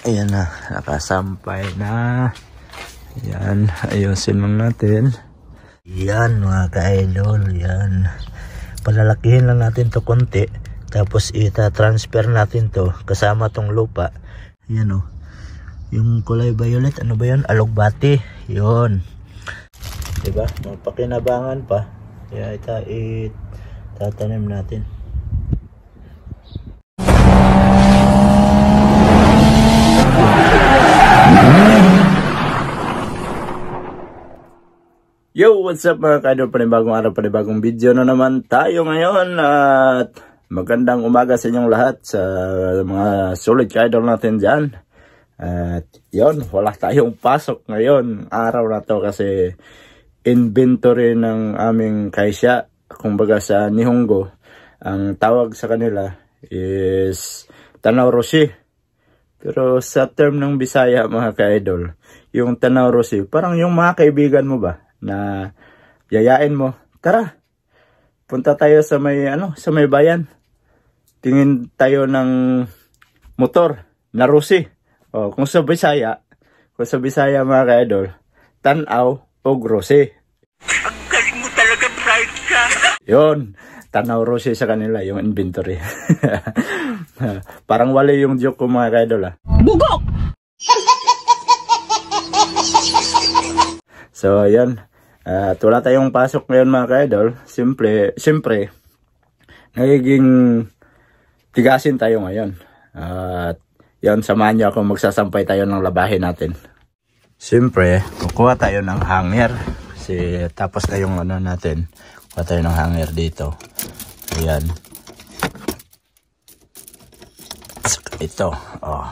Ayan na, nakasampay na. Ayan, ayusin lang natin. Yan mga ka-idol, yan. Palalakihin lang natin to konti. Tapos ita-transfer natin to kasama tong lupa. Ayan o. Yung kulay violet, ano ba yun? Alugbati. Yun. Diba? Mapakinabangan pa. Kaya itatanim natin. Yo, what's up mga ka-idol? Panibagong araw, panibagong video na naman tayo ngayon. At magandang umaga sa inyong lahat, sa mga solid ka-idol natin dyan. At yun, wala tayong pasok ngayon araw na to kasi inventory ng aming kaisya. Kumbaga sa Nihongo, ang tawag sa kanila is Tanaw Roshi. Pero sa term ng Bisaya mga ka-idol, yung Tanaw Roshi, parang yung mga kaibigan mo ba na yayain mo, tara, punta tayo sa may sa may bayan. Tingin tayo ng motor na Roshi. O kung sa Bisaya mga ka-idol, Tanaw o Roshi. Ang galing mo talaga, bright ka. Yun, Tanaw Roshi sa kanila yung inventory. Parang wali yung joke ko mga ka-idol. Bugok! So, yan. At wala tayong pasok ngayon mga ka-idol. Siyempre, nagiging tigasin tayo ngayon. At yan, samahan niyo ako, magsasampay tayo ng labahin natin. Siyempre, kukuha tayo ng hanger. Kasi tapos na yung natin. Kukuha tayo ng hanger dito. Ayan. Ito. Oh.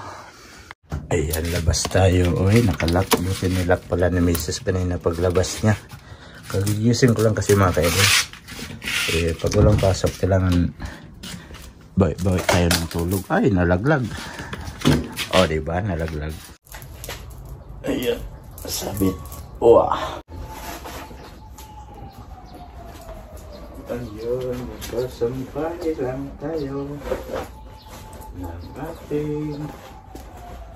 Ayan, labas tayo. Uy, nakalak. Buti nilak pala ni Mrs. kanina paglabas niya. Kagigising ko lang kasi mga ka-idol. Pag walang pasok, kailangan bawit tayo ng tulog. Ay, nalaglag. O, diba? Nalaglag. Ayan. Sabit. Wah. Ayun. Magkasampay lang tayo ng ating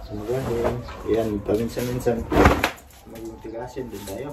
magaling. Ayan, paminsan-minsan maging tigasin din tayo.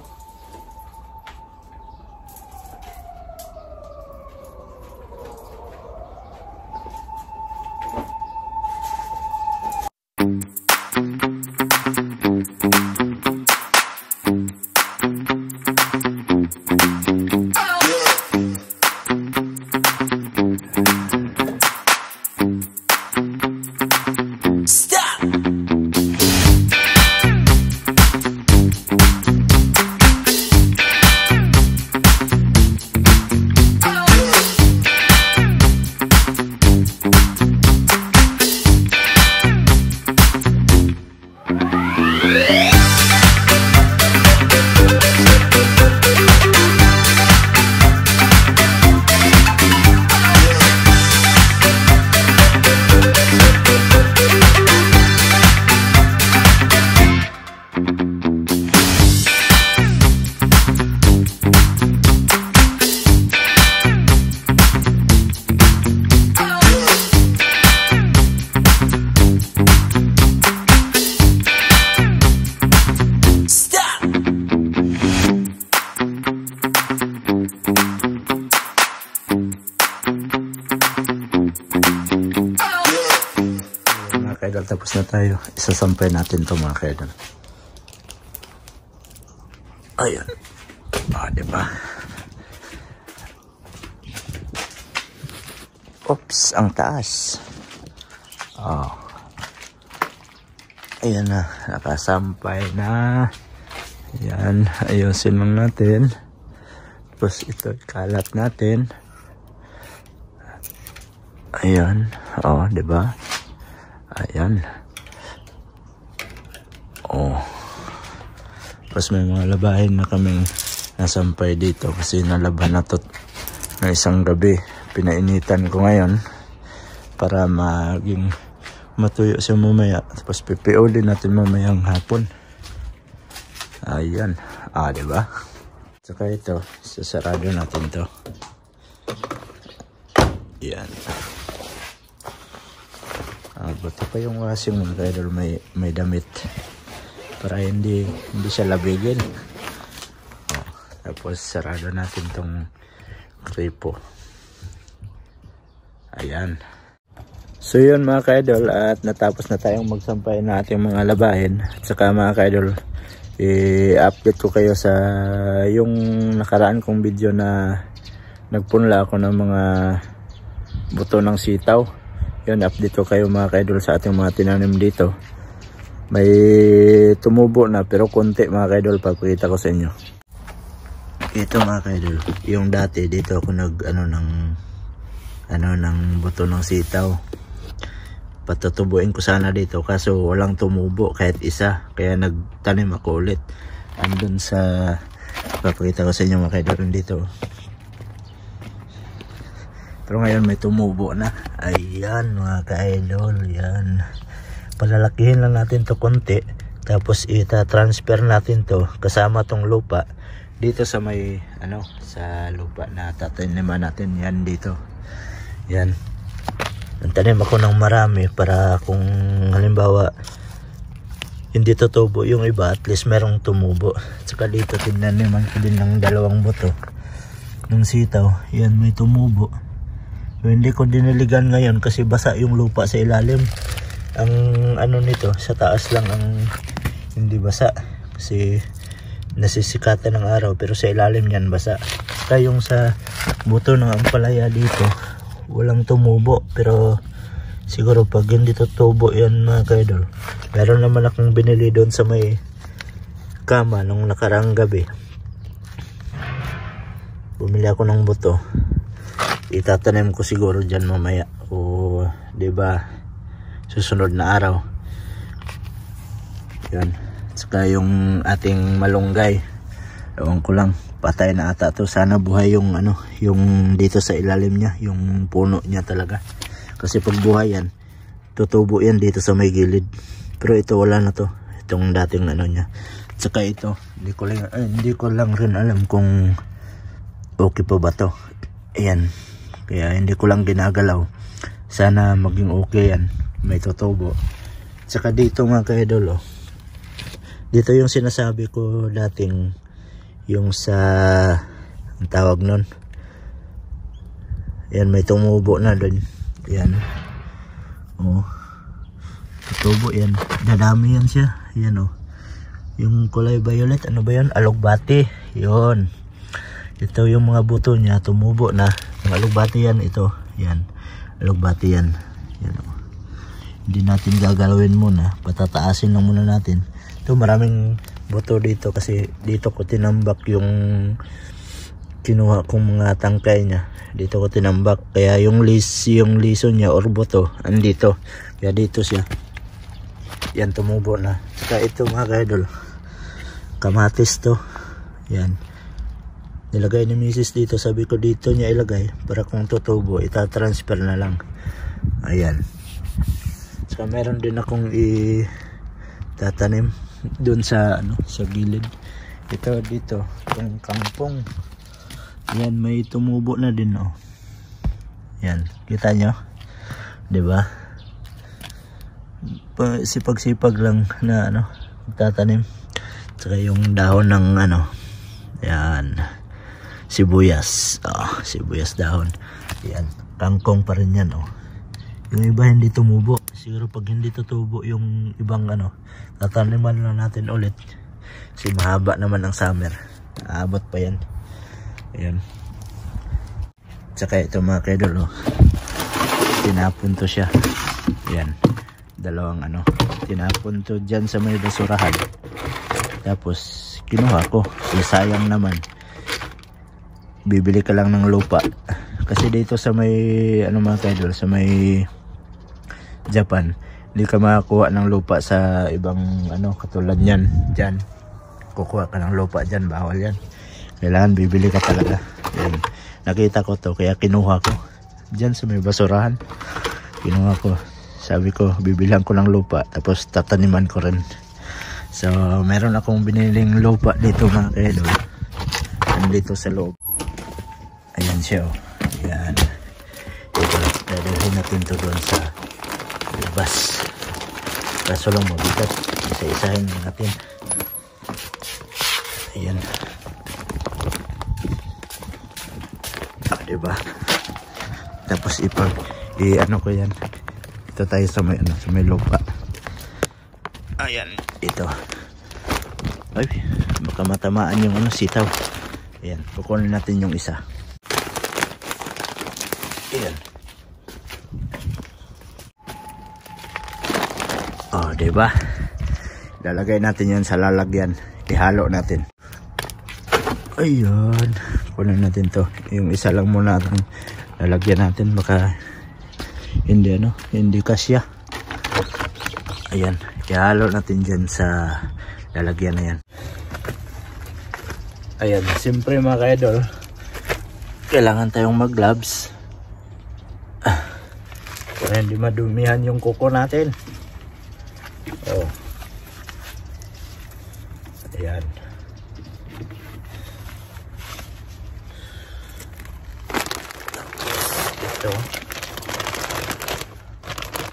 Tapos na tayo. Isasampay natin to mga ka-idol. Ayan. Diba? Oops, ang taas. Ayan na. Nakasampay na. Ayan. Ayusin lang natin. Tapos ito, kalat natin. Ayan. Diba? Ayan. Tapos may mga labahin na kaming nasampay dito kasi nalaban na to na isang gabi. Pinainitan ko ngayon para maging matuyo siya mamaya. Tapos pipiulin natin mamayang hapon. Ayan. Diba? Saka ito, sasarado natin to. Ayan. Buti pa yung washing mga ka-idol, may damit para hindi siya labigin. Tapos sarado natin tong kripo. Ayan. So yun mga ka-idol, at natapos na tayong magsampay na ating mga labahin. At saka mga ka-idol, i-update ko kayo sa yung nakaraan kong video na nagpunla ako ng mga buto ng sitaw. Yun, update ko kayo mga ka-idol sa ating mga tinanim dito. May tumubo na pero konti mga ka-idol, papakita ko sa inyo. Ito mga ka-idol, yung dati dito ako nag ng buto ng sitaw. Patutubuin ko sana dito kaso walang tumubo kahit isa, kaya nagtanim ako ulit. Andun sa, papakita ko sa inyo mga ka-idol dito. Pero ngayon may tumubo na. Ayan mga ka-idol, yan. Palalakihin lang natin to konti, tapos ita-transfer natin to kasama tong lupa dito sa may sa lupa na tataniman natin. Yan dito. Yan. Nagtanim ako ng marami para kung halimbawa hindi tutubo yung iba, at least merong tumubo. Saka dito tinaniman ko din ng 2 buto ng sitaw. Yan, may tumubo. So, hindi ko diniligan ngayon kasi basa yung lupa sa ilalim. Ang nito sa taas lang ang hindi basa kasi nasisikatan ng araw, pero sa ilalim yan basa. Saka yung sa buto ng ampalaya dito walang tumubo, pero siguro pag hindi tutubo yan mga ka-idol. Meron naman akong binili doon sa may kama nung nakaraang gabi. Bumili ako ng buto, itatanim ko siguro dyan mamaya o diba susunod na araw. Yan. Saka yung ating malunggay, ewan ko lang, patay na ata to. Sana buhay yung yung dito sa ilalim niya, yung puno niya talaga. Kasi pag buhay yan, tutubo yan dito sa may gilid. Pero ito wala na to, itong dating niya. Saka ito, hindi ko lang rin alam kung okay pa ba to. Ayan, kaya hindi ko lang ginagalaw. Sana maging okay yan, may tutubo. Saka dito mga ka-idol, dito yung sinasabi ko dating, yung sa ang tawag nun, yan, may tumubo na doon. Yan, tutubo yan, dadami yan siya. Yan yung kulay violet, ano ba yan, alugbati. Yun, ito yung mga buto niya, tumubo na. Yung alugbati yan, ito, yan, alugbati yan. Yan, hindi natin gagalawin muna, patataasin lang muna natin. Ito maraming buto dito kasi dito ko tinambak yung kinuha kong mga tangkay niya. Dito ko tinambak, kaya yung liso niya or buto andito, kaya dito siya. Yan, tumubo na. Saka ito mga ka-idol, kamatis to. Yan, nilagay ni Mrs. dito. Sabi ko dito niya ilagay para kung tutubo ita-transfer na lang. Ayan. Saka meron din akong tatanim doon sa sa gilid. Ito dito, yung kangkong. Yan, may tumubo na din Yan, kita nyo? 'Di ba? Sipag-sipag lang na tatanim. Saka yung dahon ng yan, sibuyas. Sibuyas dahon. Yan, kangkong pa rin yan Yung iba hindi tumubo. Siguro pag hindi tutubo yung ibang tataniman lang natin ulit. Kasi mahaba naman ang summer. Aabot pa yan. Ayan. Tsaka ito mga ka-idol, tinapon to siya. Ayan. 2 tinapon to dyan sa may basurahan. Tapos kinuha ko. Sayang naman. Bibili ka lang ng lupa. Kasi dito sa may mga ka-idol, sa may Japan, hindi ka makakuha ng lupa sa ibang katulad yan. Dyan kukuha ka ng lupa, dyan bawal yan. Kailangan bibili ka talaga. Yan. Nakita ko to kaya kinuha ko. Dyan sa may basurahan, kinuha ko. Sabi ko bibilang ko ng lupa, tapos tataniman ko rin. So meron akong biniling lupa dito mga ka-idol, dito sa loob. Ayan siya Ayan. Ito, dadalhin natin to doon sa labas. Kaso lang mabigat. Isa-isahin natin. Ayan. Diba? Tapos ano ko yan. Ito tayo sa may lupa. Ayan, ito. Ay, baka matamaan yung sitaw. Ayan, kukunin natin yung isa. Ayan. Oh, diba? Lalagay natin yan sa lalagyan. Ihalo natin. Ayan. Kunin natin to. Yung isa lang muna natin lalagyan natin. Baka hindi kasya. Ayan. Ihalo natin dyan sa lalagyan na yan. Ayan. Siyempre mga ka-idol, kailangan tayong mag-gloves. Para hindi madumihan yung kuko natin. Oh. Ayan. Ito.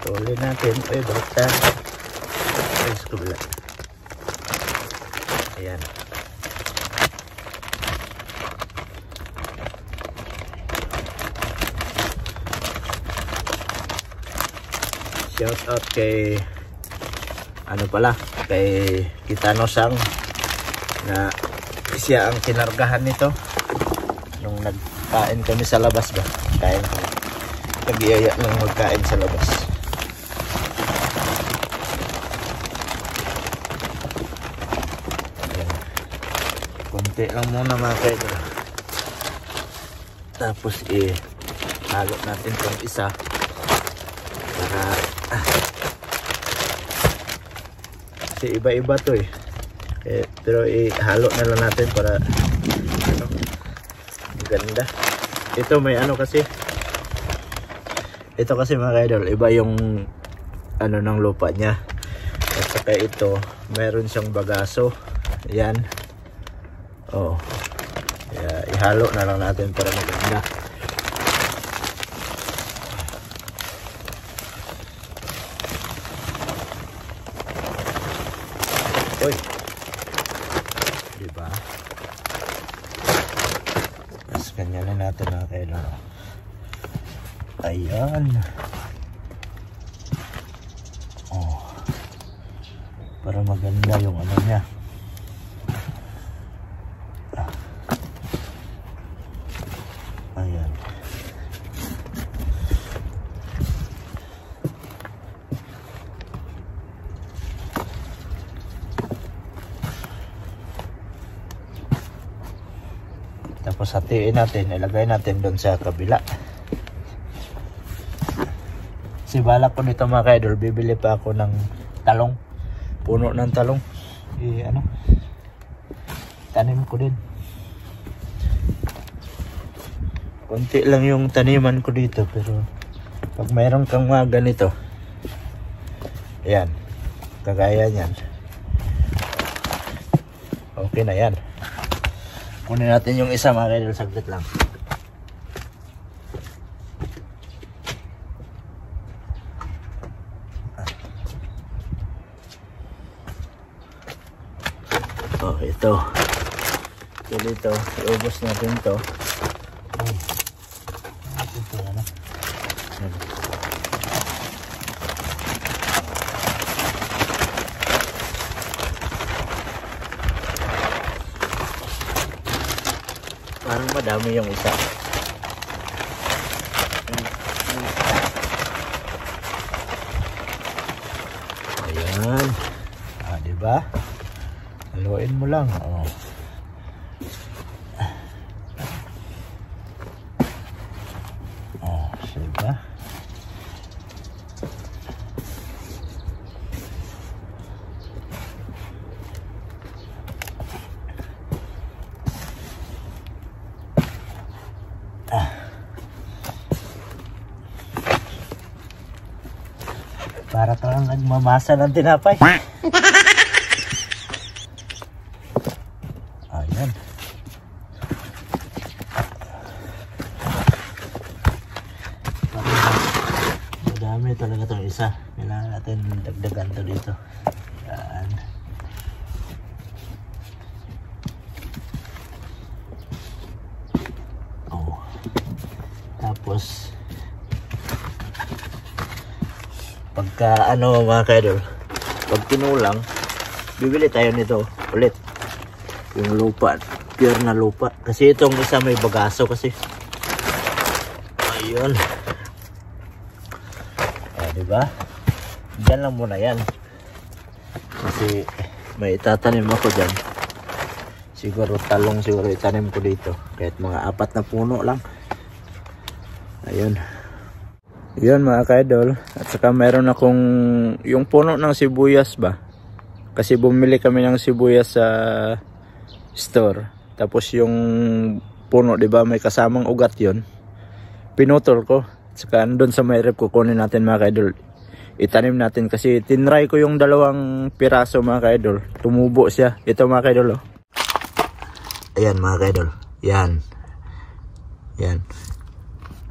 Tuloy natin. Ay, baliktad. Ay, skubla. Ayan. Shout out kay kay Kitano Sang na siya ang kinargahan nito nung nagkain kami sa labas ba. Kain kami. Nag-iaya lang magkain sa labas. Ayan. Kunti lang muna mga kaidol. Tapos halo natin itong isa para kasi iba-iba to pero ihalo na lang natin para ganda. Ito may kasi mga kaidol, iba yung ng lupa niya. At saka ito meron siyang bagaso. Ayan. Oh. Ihalo na lang natin para maganda. Uy. Diba? Mas ganyan na natin mga kaidol. Ayan. Oh. Para maganda yung niya. Ayan. Tapos hatiin natin, ilagay natin doon sa kabila. Si balak ko nito mga kaidol, bibili pa ako ng talong. Puno ng talong. Tanim ko din. Konti lang yung taniman ko dito, pero pag mayroon kang mga ganito, ayan, kagaya niyan, okay na yan. Kunin natin yung isa mga kaidol, saglit lang. Oh, ito dito, iubos natin ito. Parang madami yung isa. Ayan. Diba? Haluin mo lang. Oh. Oh, diba? Para kang nagmamasa ng tinapay. Ayan. Madami talaga itong isa. Kailangan natin dagdagan to dito. Tapos pagka ano mga kaidol, pag tinulang, bibili tayo nito ulit. Yung lupa, pure na lupa. Kasi itong isa may bagaso kasi. Ayun. Diba? Diyan lang muna yan. Kasi may itatanim ako dyan. Siguro talong siguro itanim ko dito. Kahit mga 4 na puno lang. Ayun. Yun mga kaidol. At saka meron akong yung puno ng sibuyas ba. Kasi bumili kami ng sibuyas sa store. Tapos yung puno, diba, may kasamang ugat yun. Pinutol ko. At saka andun sa may rep, kukunin natin mga kaidol. Itanim natin kasi tinry ko yung 2 piraso mga kaidol. Tumubo siya. Ito mga kaidol, oh. Ayan mga kaidol. Yan. Yan.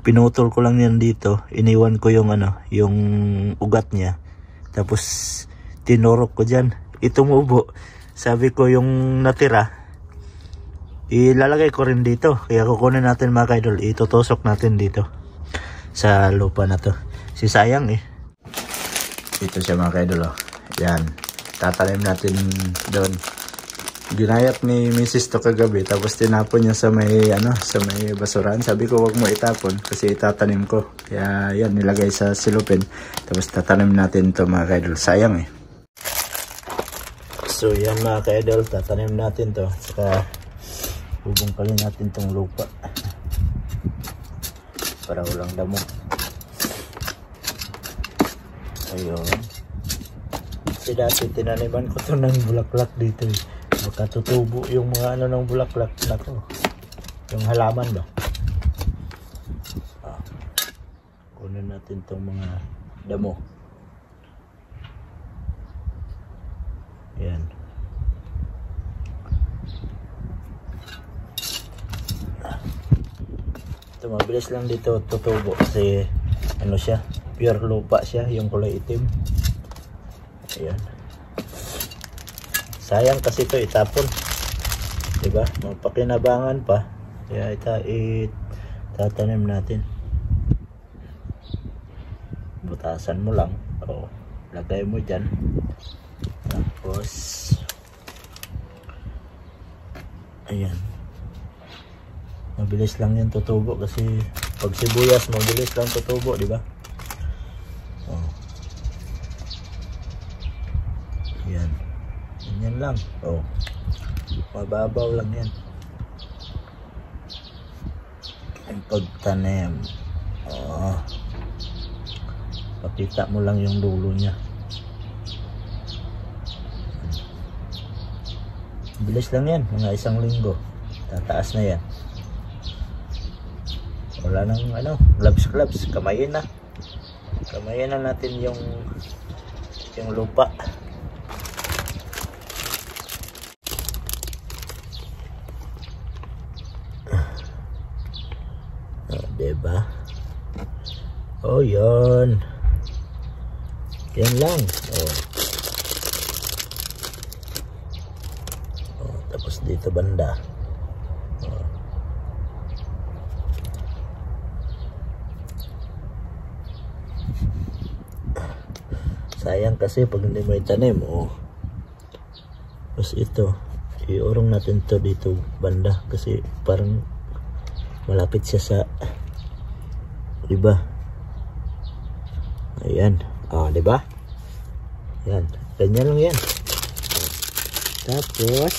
Pinutol ko lang yan dito. Iniwan ko yung ano, yung ugat niya. Tapos tinurok ko dyan. Itumubo. Sabi ko yung natira, ilalagay ko rin dito. Kaya kukunin natin mga kaidol. Itutusok natin dito sa lupa na to. Si sayang eh. Ito siya mga kaidol, oh. Yan. Tatanim natin doon. Ginayat ni Mrs. to kagabi. Tapos tinapon niya sa may ano, sa may basuran. Sabi ko wag mo itapon kasi itatanim ko. Kaya yan, nilagay sa silupin. Tapos tatanim natin to mga kaidol. Sayang eh. So yan mga kaidol, tatanim natin to. Saka bubungkalin natin tong lupa para walang damo. Ayun. Kasi dati tinaniman ko to ng bulaklak dito eh. Baka tutubo yung mga ano ng bulaklak na to. Yung halaman ba? Kunin natin tong mga damo. Ayan. Ito mabilis lang dito tutubo kasi ano siya, pure lupa siya, yung kulay itim. Ayan. Sayang kasi ito itapon. Diba? Mapakinabangan pa. Kaya itatanim natin. Butasan mo lang. O, lagay mo dyan. Tapos ayan. Mabilis lang yan tutubo kasi pag sibuyas mabilis lang tutubo, di ba? Oh. Yan. Yan lang. Oh. Mababaw lang yan. Ang pagtanim. Oh. Pakita mo lang yung dulo niya. Bilis lang yan, mga 1 linggo. Tataas na yan. Wala nang ano, gloves. Kamayin na. Kamayin na natin yung lupa. Oh, diba? Oh, yun. Yan lang. Oh. Oh, tapos dito banda. Oh. Sayang kasi pag hindi mo itanim, oh. Tapos ito, iurong natin to dito banda kasi parang malapit siya sa, diba? Ayan. Oh, diba? Yan. Ganyan lang yan. Tapos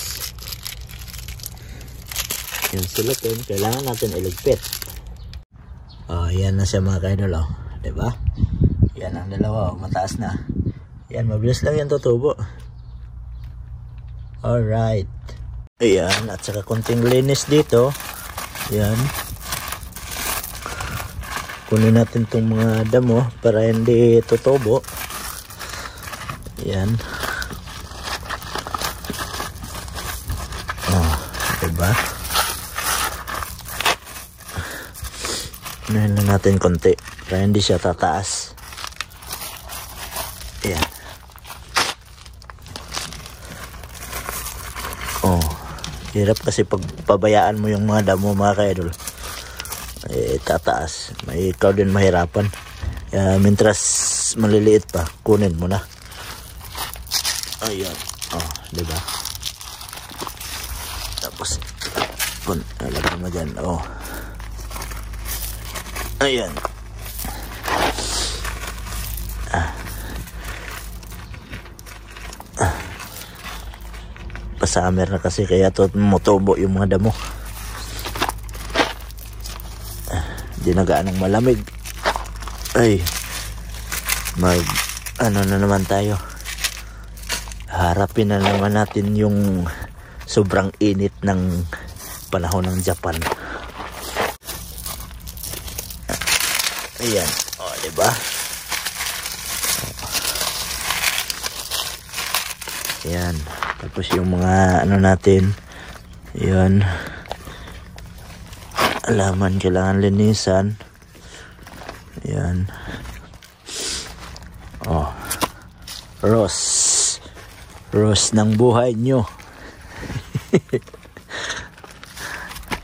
yung silupin, kailangan natin iligpit. Oh, yan na siya mga kaidol, oh. Diba? Yan ang dalawa, oh. Mataas na. Yan, mabilis lang yan tutubo. Alright. Ayan, at saka konting linis dito. Yan. Kunin natin itong mga damo para hindi tutubo. Yan. Oh, diba? Kunin lang natin konti para hindi siya tataas. Yan. Oh, hirap kasi pag pabayaan mo yung mga damo mga kaidol. tataas. May ikaw din mahirapan. Mintras maliliit pa, kunin mo na. Ayan. Oh, diba? Tapos, lagyan mo dyan. Oh. Ayan. Pasamer na kasi kaya tumutubo yung mga damo. Di na gaanong malamig. Ay, ano na naman tayo. Harapin na naman natin yung sobrang init ng panahon ng Japan. Ayan, o, diba? Ayan, tapos yung mga ano natin, yun, alaman kailangan linisan. Ayan. Oh, rose ng buhay nyo.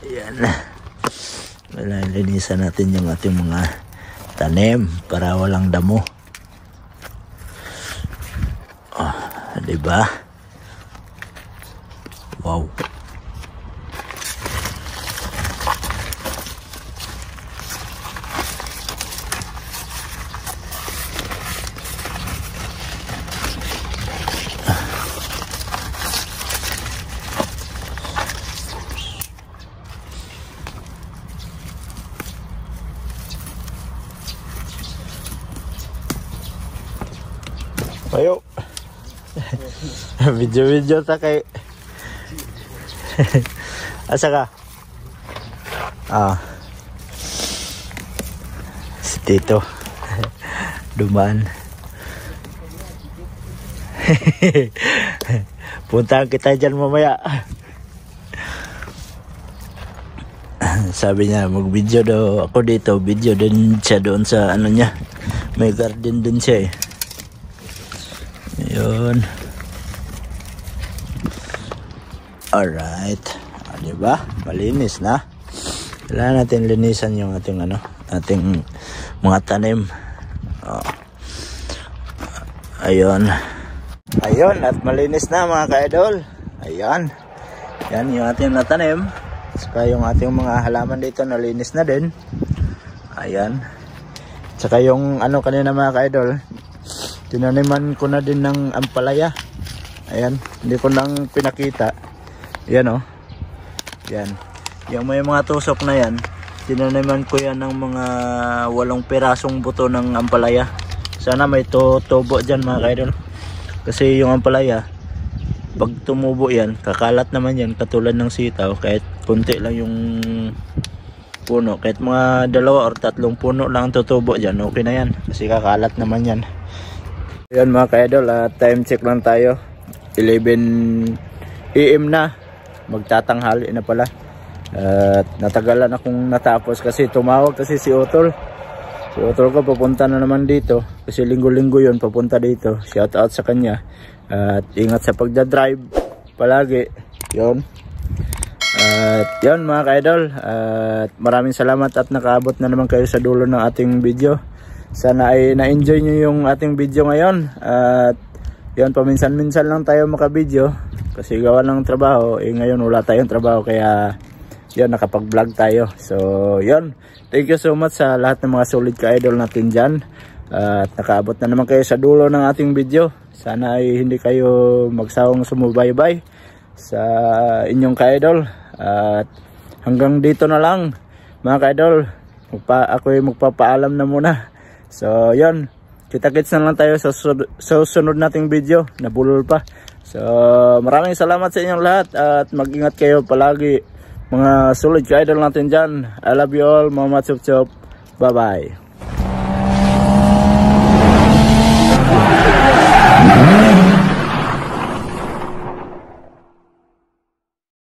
Ayan. Wala, linisan natin yung ating mga tanim para walang damo. Oh, diba? Wow. Ayo. Video ta kay. Asa ka? Si Tito. Dumaan. Puntahan kita dyan mamaya. Sabi niya mag-video daw ako dito. Video din siya doon sa ano niya. May garden din siya eh. Yun. Alright. Diba? Malinis na. Kailangan natin linisan yung ating ano, ating mga tanim. Ayun. Ayun, at malinis na mga ka-idol. Ayan. Yan yung ating natanim. Saka yung ating mga halaman dito nalinis na din. Ayan. Saka yung ano kanina mga ka-idol, tinaniman ko na din ng ampalaya. Ayan, hindi ko nang pinakita. Ayan o. Yan. Yung may mga tusok na yan, tinaniman ko yan ng mga 8 pirasong buto ng ampalaya. Sana may tubo dyan mga kaidol. Kasi yung ampalaya, pag tumubo yan, kakalat naman yan katulad ng sitaw. Kahit kunti lang yung puno, kahit mga 2 or 3 puno lang tutubo dyan, okay na yan. Kasi kakalat naman yan. Ayan mga ka-idol, time check lang tayo. 11 AM na. Magtatanghali na pala. At natagalan akong natapos kasi tumawag kasi si Otol. Si Otol ko papunta na naman dito. Kasi linggo-linggo yun papunta dito. Shout out sa kanya. At ingat sa pagdadrive palagi. Yun. At yun mga ka-idol. At maraming salamat at nakaabot na naman kayo sa dulo ng ating video. Sana ay na-enjoy nyo yung ating video ngayon. At yun, paminsan-minsan lang tayo makabideo kasi gawa ng trabaho. Ngayon wala tayong trabaho kaya yun, nakapag-vlog tayo. So yun, thank you so much sa lahat ng mga solid ka-idol natin dyan. At nakaabot na naman kayo sa dulo ng ating video. Sana ay hindi kayo magsawang sumubaybay sa inyong ka-idol. At hanggang dito na lang mga ka-idol. Ako ay magpapaalam na muna. So yun, kita-kits na lang tayo sa sunod nating video. Nabulol pa. So maraming salamat sa inyong lahat. At mag-ingat kayo palagi mga solid ka-idol natin dyan. I love you all. Mama Chop Chop. Bye bye.